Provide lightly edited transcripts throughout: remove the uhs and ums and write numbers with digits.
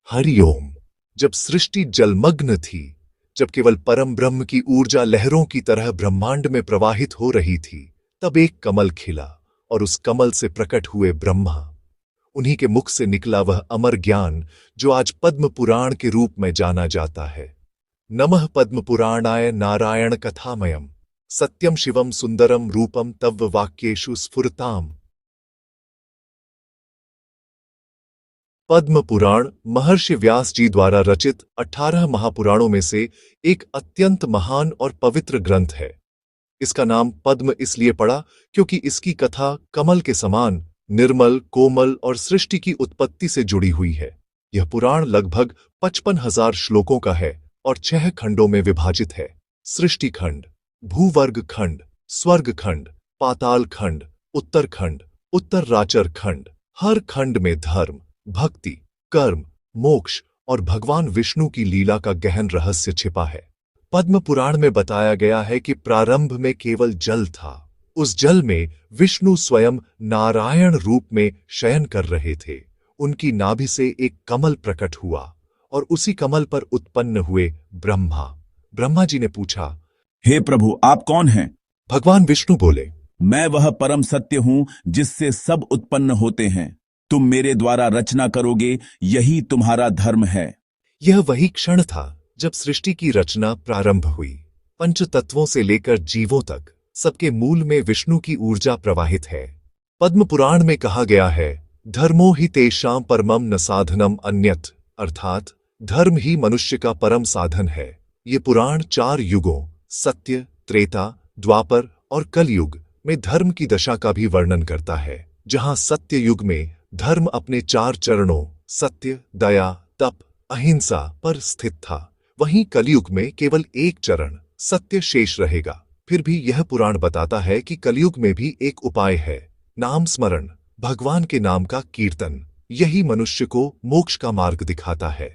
हरिओम। जब सृष्टि जलमग्न थी, जब केवल परम ब्रह्म की ऊर्जा लहरों की तरह ब्रह्मांड में प्रवाहित हो रही थी, तब एक कमल खिला और उस कमल से प्रकट हुए ब्रह्मा। उन्हीं के मुख से निकला वह अमर ज्ञान जो आज पद्म पुराण के रूप में जाना जाता है। नमः पद्म पुराणाय नारायण कथामयम सत्यम शिवम सुंदरम रूपम तव वाक्येषु स्फुरताम। पद्म पुराण महर्षि व्यास जी द्वारा रचित 18 महापुराणों में से एक अत्यंत महान और पवित्र ग्रंथ है। इसका नाम पद्म इसलिए पड़ा क्योंकि इसकी कथा कमल के समान निर्मल, कोमल और सृष्टि की उत्पत्ति से जुड़ी हुई है। यह पुराण लगभग 55,000 श्लोकों का है और 6 खंडों में विभाजित है। सृष्टि खंड, भूवर्ग खंड, स्वर्ग खंड, पाताल खंड, उत्तरखंड, उत्तरराचर खंड। हर खंड में धर्म, भक्ति, कर्म, मोक्ष और भगवान विष्णु की लीला का गहन रहस्य छिपा है। पद्म पुराण में बताया गया है कि प्रारंभ में केवल जल था। उस जल में विष्णु स्वयं नारायण रूप में शयन कर रहे थे। उनकी नाभि से एक कमल प्रकट हुआ और उसी कमल पर उत्पन्न हुए ब्रह्मा। ब्रह्मा जी ने पूछा, हे प्रभु, आप कौन हैं? भगवान विष्णु बोले, मैं वह परम सत्य हूं जिससे सब उत्पन्न होते हैं। तुम मेरे द्वारा रचना करोगे, यही तुम्हारा धर्म है। यह वही क्षण था जब सृष्टि की रचना प्रारंभ हुई। पंच तत्वों से लेकर जीवों तक सबके मूल में विष्णु की ऊर्जा प्रवाहित है। पद्म पुराण में कहा गया है, धर्मो हि तेषां परमं न साधनम अन्यत्, अर्थात धर्म ही मनुष्य का परम साधन है। ये पुराण 4 युगों सत्य, त्रेता, द्वापर और कलयुग में धर्म की दशा का भी वर्णन करता है। जहां सत्य युग में धर्म अपने 4 चरणों सत्य, दया, तप, अहिंसा पर स्थित था, वहीं कलयुग में केवल एक चरण सत्य शेष रहेगा। फिर भी यह पुराण बताता है कि कलयुग में भी एक उपाय है, नाम स्मरण, भगवान के नाम का कीर्तन। यही मनुष्य को मोक्ष का मार्ग दिखाता है।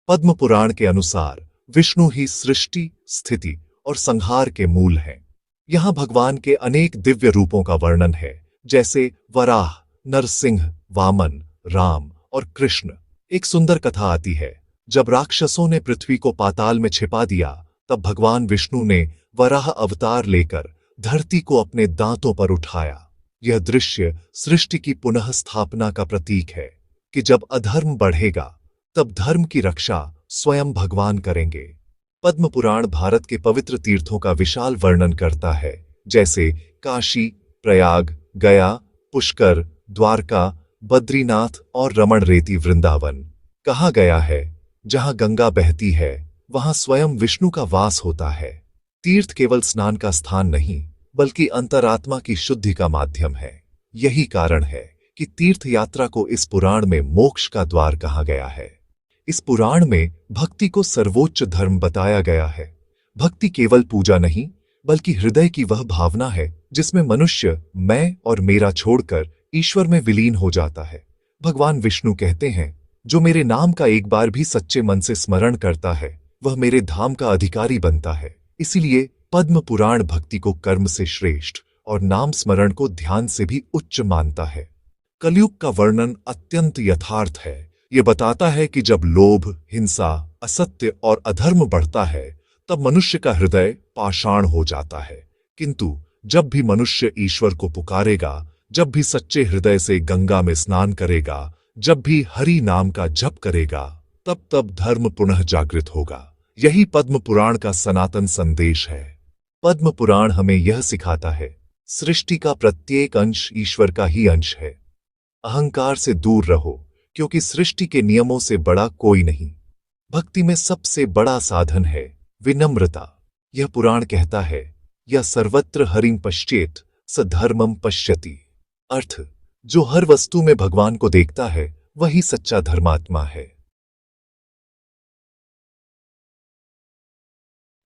पद्म पुराण के अनुसार विष्णु ही सृष्टि, स्थिति और संहार के मूल हैं। यहां भगवान के अनेक दिव्य रूपों का वर्णन है, जैसे वराह, नरसिंह, वामन, राम और कृष्ण। एक सुंदर कथा आती है, जब राक्षसों ने पृथ्वी को पाताल में छिपा दिया, तब भगवान विष्णु ने वराह अवतार लेकर धरती को अपने दांतों पर उठाया। यह दृश्य सृष्टि की पुनः स्थापना का प्रतीक है कि जब अधर्म बढ़ेगा, तब धर्म की रक्षा स्वयं भगवान करेंगे। पद्म पुराण भारत के पवित्र तीर्थों का विशाल वर्णन करता है, जैसे काशी, प्रयाग, गया, पुष्कर, द्वारका, बद्रीनाथ और रमण रेती वृंदावन। कहा गया है, जहां गंगा बहती है वहां स्वयं विष्णु का वास होता है। तीर्थ केवल स्नान का स्थान नहीं, बल्कि अंतरात्मा की शुद्धि का माध्यम है। यही कारण है कि तीर्थ यात्रा को इस पुराण में मोक्ष का द्वार कहा गया है। इस पुराण में भक्ति को सर्वोच्च धर्म बताया गया है। भक्ति केवल पूजा नहीं, बल्कि हृदय की वह भावना है जिसमें मनुष्य मैं और मेरा छोड़कर ईश्वर में विलीन हो जाता है। भगवान विष्णु कहते हैं, जो मेरे नाम का एक बार भी सच्चे मन से स्मरण करता है, वह मेरे धाम का अधिकारी बनता है। इसीलिए पद्म पुराण भक्ति को कर्म से श्रेष्ठ और नाम स्मरण को ध्यान से भी उच्च मानता है। कलयुग का वर्णन अत्यंत यथार्थ है। ये बताता है कि जब लोभ, हिंसा, असत्य और अधर्म बढ़ता है, तब मनुष्य का हृदय पाषाण हो जाता है। किंतु जब भी मनुष्य ईश्वर को पुकारेगा, जब भी सच्चे हृदय से गंगा में स्नान करेगा, जब भी हरि नाम का जप करेगा, तब धर्म पुनः जागृत होगा। यही पद्म पुराण का सनातन संदेश है। पद्म पुराण हमें यह सिखाता है, सृष्टि का प्रत्येक अंश ईश्वर का ही अंश है। अहंकार से दूर रहो, क्योंकि सृष्टि के नियमों से बड़ा कोई नहीं। भक्ति में सबसे बड़ा साधन है विनम्रता। यह पुराण कहता है, यह सर्वत्र हरिं पश्येत स धर्मं पश्यति। अर्थ, जो हर वस्तु में भगवान को देखता है, वही सच्चा धर्मात्मा है।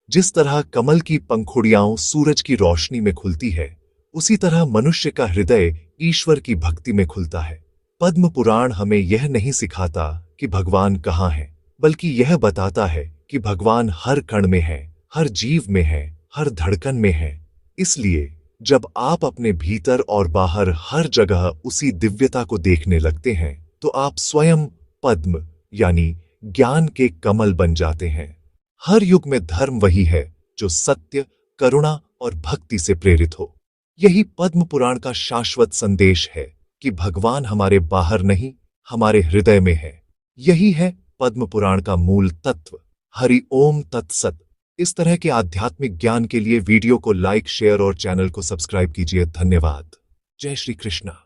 जिस तरह कमल की पंखुड़ियां सूरज की रोशनी में खुलती है, उसी तरह मनुष्य का हृदय ईश्वर की भक्ति में खुलता है। पद्म पुराण हमें यह नहीं सिखाता कि भगवान कहाँ है, बल्कि यह बताता है कि भगवान हर कण में है, हर जीव में है, हर धड़कन में है। इसलिए जब आप अपने भीतर और बाहर हर जगह उसी दिव्यता को देखने लगते हैं, तो आप स्वयं पद्म यानी ज्ञान के कमल बन जाते हैं। हर युग में धर्म वही है जो सत्य, करुणा और भक्ति से प्रेरित हो। यही पद्म पुराण का शाश्वत संदेश है कि भगवान हमारे बाहर नहीं, हमारे हृदय में है। यही है पद्म पुराण का मूल तत्व। हरि ओम तत्सत। इस तरह के आध्यात्मिक ज्ञान के लिए वीडियो को लाइक, शेयर और चैनल को सब्सक्राइब कीजिए। धन्यवाद। जय श्री कृष्णा।